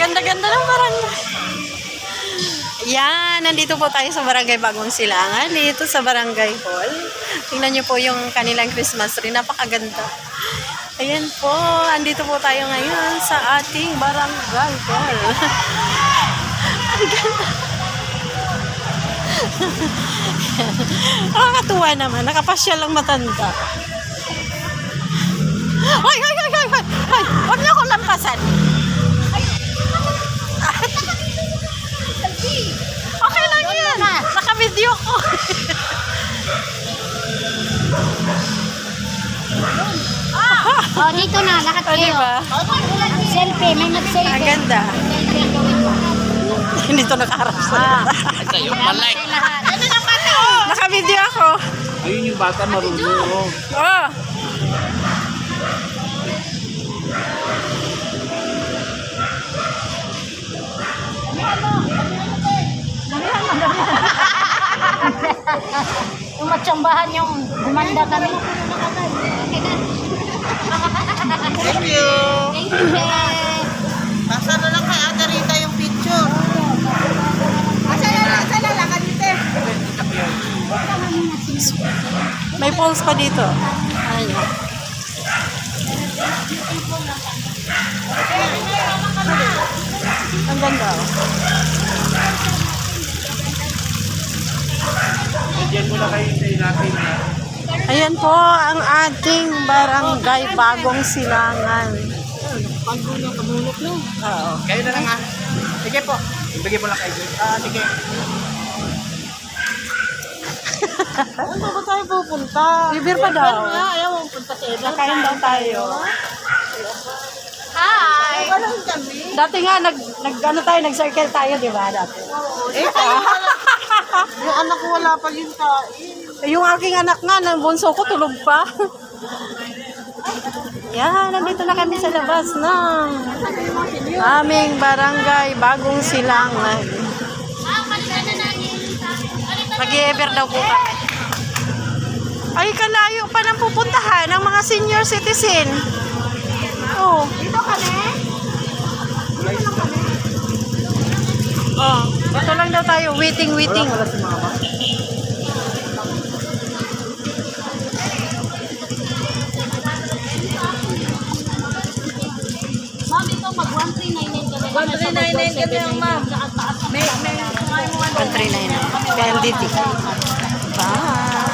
Ganda-ganda ng barangay. Yan, nandito po tayo sa Barangay Bagong Silangan, dito sa Barangay Hall. Tingnan niyo po yung kanilang Christmas tree, napakaganda. Ayan po, andito po tayo ngayon sa ating Barangay Hall. Ang ganda. Nakakatuwa naman, nakapasyal lang matanda. Hoy, hoy, hoy, hoy, hoy, hoy, huwag niyo akong lampasan. Okay lang yan. Naka-video ko. Oh, dito na, lahat O, diba? Selfie, may mag-selfie. Ang ganda. Hindi to nakaharap sa. Sa'yo, malay. Naka-video ako. Ayun yung bata marunong. Oh. Yung matsambahan yung gumanda kami. Thank you. Thank you. Basta na lang kay Ate Rita yung picture. Asa na lang kanite. May poles pa dito. Ayun. Ang ganda. Diyan mo na kayo sa natin. Ayan po ang ating Barangay Bagong Silangan. Pagbulo-pagulot no. Oo. Kayo na lang ah. Sige po. Ibigay mo lang kayo. Sige. Saan ba tayo pupunta? Bibir pa daw. Ayaw mong punta sa iba. Nakain daw tayo. Hi! Walang kami. Dati nga ano tayo, nag-circle tayo, di ba? Dati. Eh, kayo wala. Yung anak ko wala pa yung kain. Yung aking anak nga, ng bunso ko, tulog pa. Yan, nandito na kami sa labas ng aming Barangay Bagong Silangan. Mag-i-ever daw po kami. Ay, kalayo pa nang pupuntahan ng mga senior citizen. Oh. Dito kami? Oh, ito lang daw tayo. Waiting. Wala si mama. Ma'am, ito mag-1399 ka na. 1399 ka na, ma'am. May 139 na. LDT. Bye.